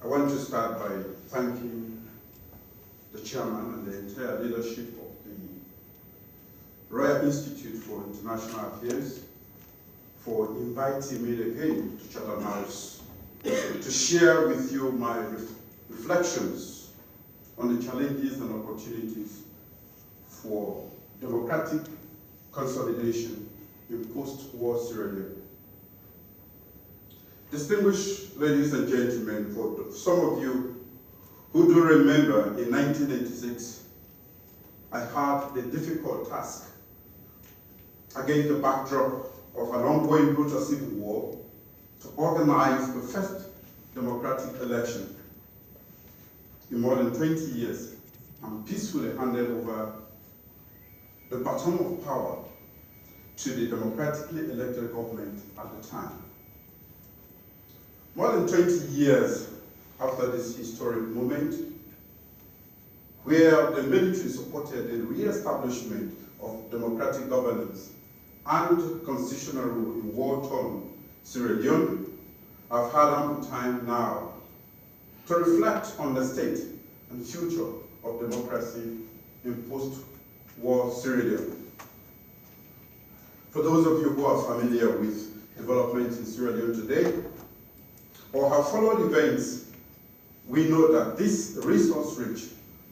I want to start by thanking the chairman and the entire leadership of the Royal Institute for International Affairs for inviting me again to Chatham House to share with you my reflections on the challenges and opportunities for democratic consolidation in post-war Sierra Leone. Distinguished ladies and gentlemen, for some of you who do remember, in 1986, I had the difficult task against the backdrop of an ongoing brutal civil war to organize the first democratic election in more than 20 years and peacefully handed over the baton of power to the democratically elected government at the time. More than 20 years after this historic moment, where the military supported the re-establishment of democratic governance and constitutional rule in war-torn Sierra Leone, I've had ample time now to reflect on the state and future of democracy in post-war Sierra Leone. For those of you who are familiar with developments in Sierra Leone today, or have followed events, we know that this resource-rich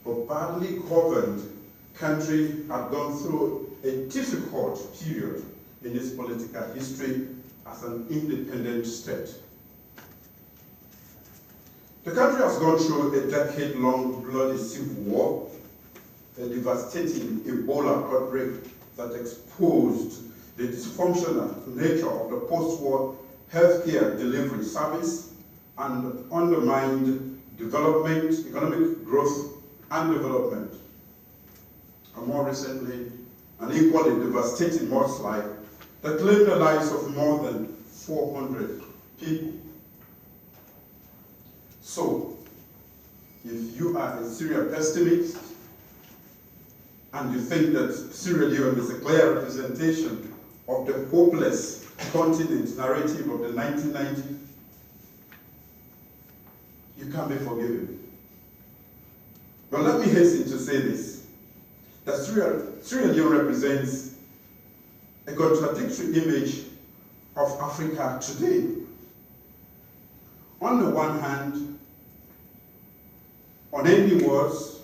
but badly governed country had gone through a difficult period in its political history as an independent state. The country has gone through a decade-long bloody civil war, a devastating Ebola outbreak that exposed the dysfunctional nature of the post-war healthcare delivery service and undermined development, economic growth and development. And more recently, an equally devastating mudslide that claimed the lives of more than 400 people. So, if you are a Syria pessimist and you think that Sierra Leone is a clear representation of the hopeless continent narrative of the 1990s, you can't be forgiven. But let me hasten to say this, that Sierra Leone represents a contradictory image of Africa today. On the one hand, unending wars,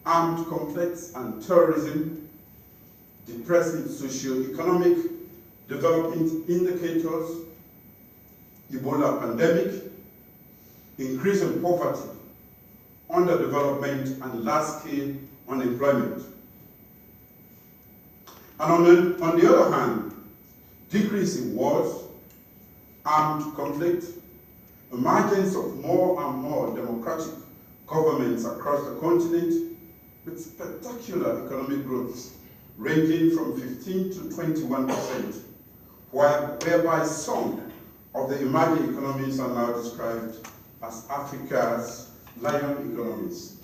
armed conflicts and terrorism, depressing socio-economic development indicators, Ebola pandemic, increasing poverty, underdevelopment, and large-scale unemployment. And on the other hand, decreasing wars, armed conflict, emergence of more and more democratic governments across the continent with spectacular economic growth ranging from 15 to 21%, whereby some of the emerging economies are now described as Africa's lion economies.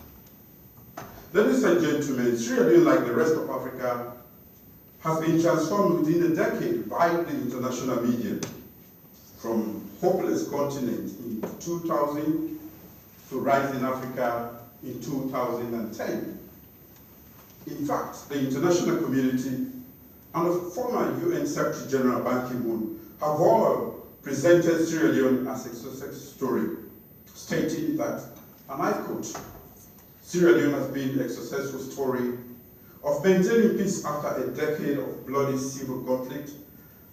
Ladies and gentlemen, Sierra Leone, like the rest of Africa, has been transformed within a decade by the international media from hopeless continent in 2000 to rising Africa in 2010. In fact, the international community and the former UN Secretary General Ban Ki-moon have all presented Sierra Leone as a success story, stating that, and I quote, Sierra Leone has been a successful story of maintaining peace after a decade of bloody civil conflict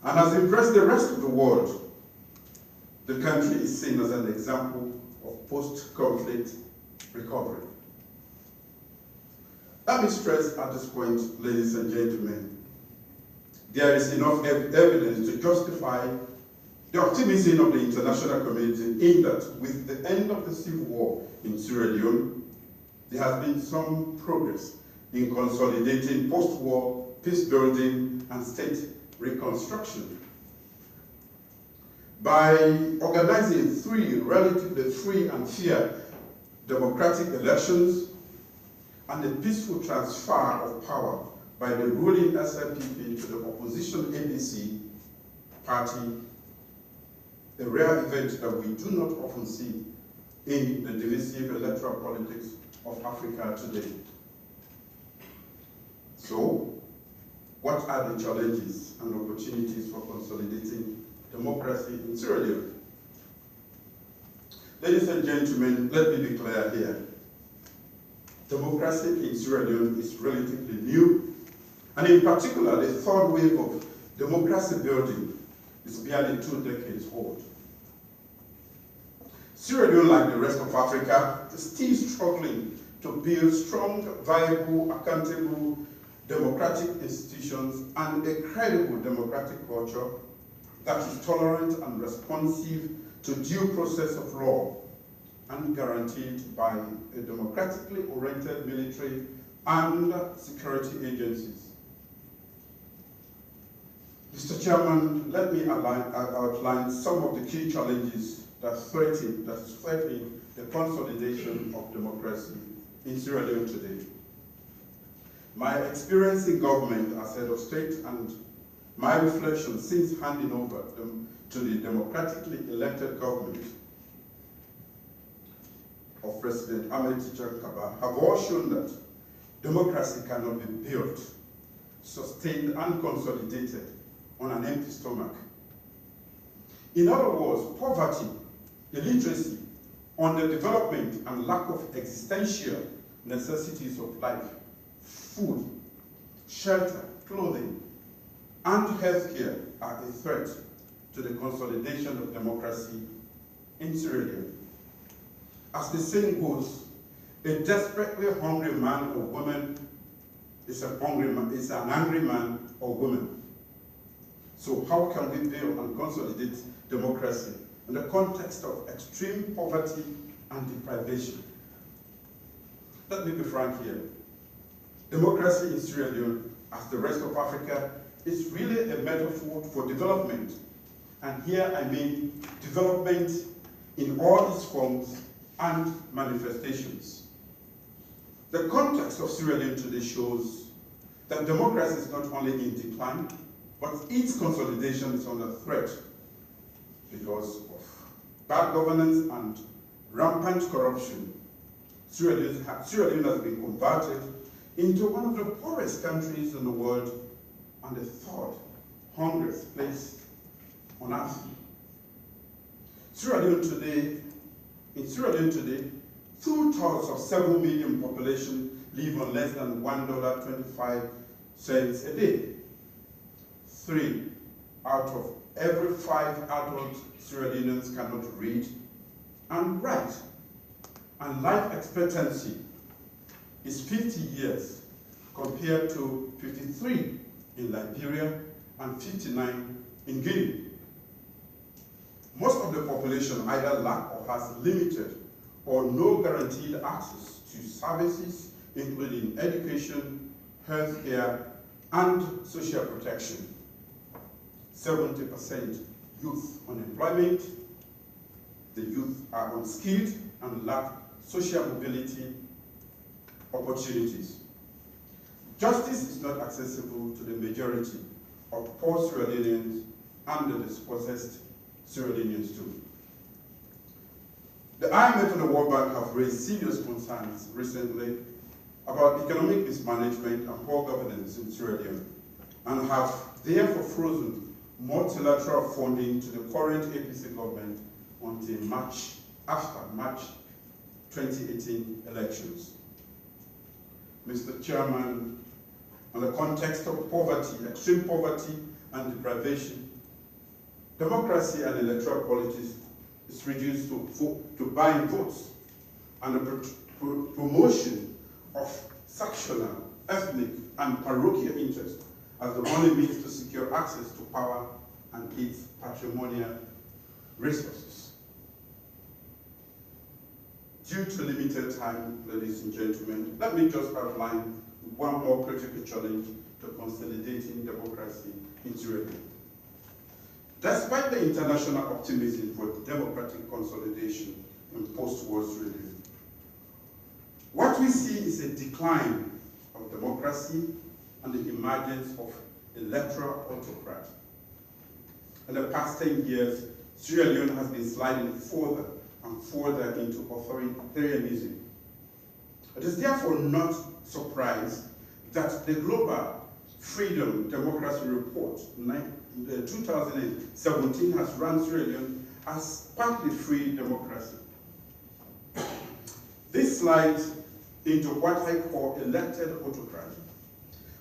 and has impressed the rest of the world. The country is seen as an example of post-conflict recovery. Let me stress at this point, ladies and gentlemen, there is enough evidence to justify the optimism of the international community in that with the end of the civil war in Sierra Leone, there has been some progress in consolidating post-war peace building and state reconstruction. By organizing 3 relatively free and fair democratic elections and the peaceful transfer of power by the ruling SLPP to the opposition ABC party, a rare event that we do not often see in the divisive electoral politics of Africa today. So, what are the challenges and opportunities for consolidating democracy in Sierra Leone? Ladies and gentlemen, let me be clear here. Democracy in Sierra Leone is relatively new, and in particular, the third wave of democracy building is barely 2 decades old. Sierra Leone, like the rest of Africa, is still struggling to build strong, viable, accountable, democratic institutions and a credible democratic culture that is tolerant and responsive to due process of law and guaranteed by a democratically oriented military and security agencies. Mr. Chairman, let me outline some of the key challenges that is threatening the consolidation of democracy in Sierra Leone today. My experience in government as head of state and my reflections since handing over to the democratically elected government of President Ahmed Tijan Kaba have all shown that democracy cannot be built, sustained, and consolidated on an empty stomach. In other words, poverty, illiteracy, underdevelopment, and lack of existential necessities of life, food, shelter, clothing, and healthcare are a threat to the consolidation of democracy in Sierra Leone. As the saying goes, a desperately hungry man or woman is an angry man or woman. So how can we build and consolidate democracy in the context of extreme poverty and deprivation? Let me be frank here. Democracy in Sierra Leone, as the rest of Africa, is really a metaphor for development. And here I mean development in all its forms and manifestations. The context of Sierra Leone today shows that democracy is not only in decline, but its consolidation is under threat because of bad governance and rampant corruption. Sierra Leone has been converted into one of the poorest countries in the world and the third hungriest place on earth. In Sierra Leone today, 2/3 of 7 million population live on less than $1.25 a day. 3 out of every 5 adult Sierra Leoneans cannot read and write. And life expectancy is 50 years compared to 53 in Liberia and 59 in Guinea. Most of the population either lack or has limited or no guaranteed access to services including education, healthcare, and social protection. 70% youth unemployment. The youth are unskilled and lack social mobility opportunities. Justice is not accessible to the majority of poor Sierra Leoneans and the dispossessed Sierra Leoneans too. The IMF and the World Bank have raised serious concerns recently about economic mismanagement and poor governance in Sierra Leone, and have therefore frozen multilateral funding to the current APC government until after March 2018 elections. Mr. Chairman, in the context of poverty, extreme poverty and deprivation, democracy and electoral politics is reduced to buying votes and the promotion of sectional, ethnic, and parochial interests as the only means to secure access to power and its patrimonial resources. Due to limited time, ladies and gentlemen, let me just outline one more critical challenge to consolidating democracy in Sierra Leone. Despite the international optimism for democratic consolidation in post-war Sierra Leone, what we see is a decline of democracy and the emergence of electoral autocrat. In the past 10 years, Sierra Leone has been sliding further and further into authoritarianism. It is therefore not surprised that the Global Freedom Democracy Report 2017 has ranked Sierra Leone as partly free democracy. This slide into what I call elected autocracy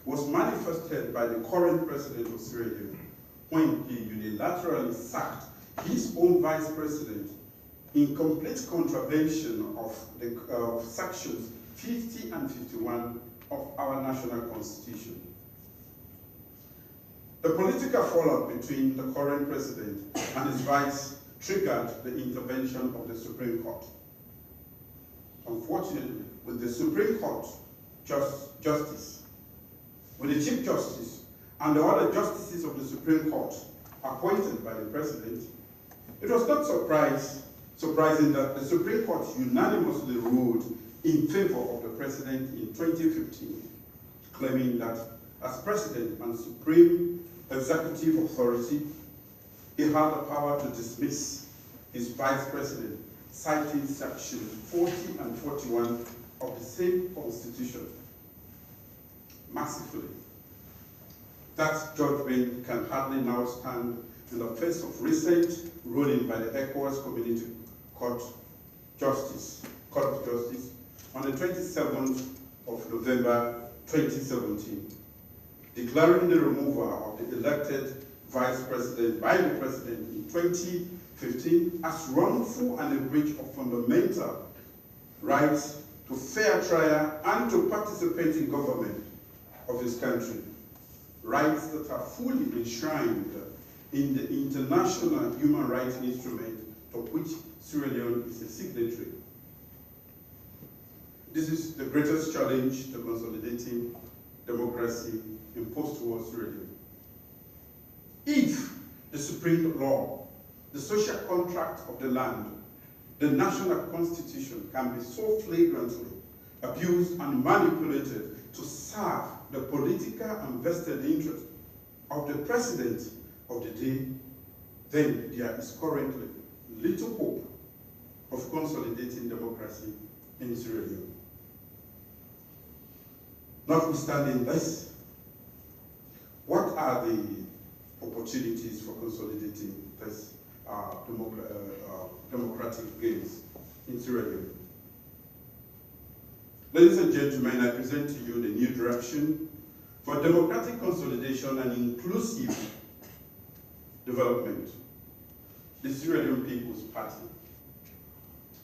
was manifested by the current president of Sierra Leone when he unilaterally sacked his own vice president in complete contravention of sections 50 and 51 of our national constitution. The political fallout between the current president and his vice triggered the intervention of the Supreme Court. Unfortunately, with the Supreme Court justice, with the Chief Justice and the other justices of the Supreme Court appointed by the president, it was not surprising that the Supreme Court unanimously ruled in favor of the president in 2015, claiming that as president and supreme executive authority, he had the power to dismiss his vice president, citing sections 40 and 41 of the same constitution. Massively, that judgment can hardly now stand in the face of recent ruling by the ECOWAS Community Court of Justice on the 27th of November 2017, declaring the removal of the elected vice president by the president in 2015 as wrongful and a breach of fundamental rights to fair trial and to participate in government of his country, rights that are fully enshrined in the international human rights instrument of which Sierra Leone is a signatory. This is the greatest challenge to consolidating democracy in post-war Sierra Leone. If the supreme law, the social contract of the land, the national constitution can be so flagrantly abused and manipulated to serve the political and vested interest of the president of the day, then there is currently little hope of consolidating democracy in Sierra Leone. Notwithstanding this, what are the opportunities for consolidating this democratic gains in Sierra Leone? Ladies and gentlemen, I present to you the new direction for democratic consolidation and inclusive development. The Sierra Leone People's Party,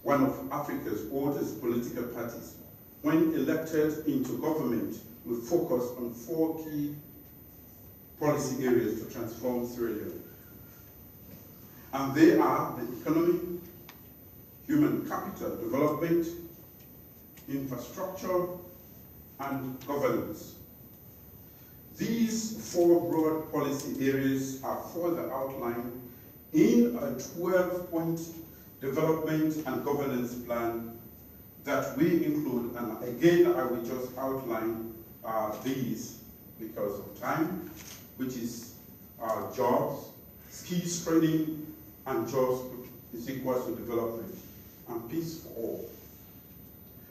one of Africa's oldest political parties, when elected into government, will focus on 4 key policy areas to transform Sierra Leone. And they are the economy, human capital development, infrastructure, and governance. These 4 broad policy areas are further outlined in a 12-point development and governance plan that we include, and again I will just outline these because of time, which is jobs, skills training, and jobs is equal to development, and peace for all.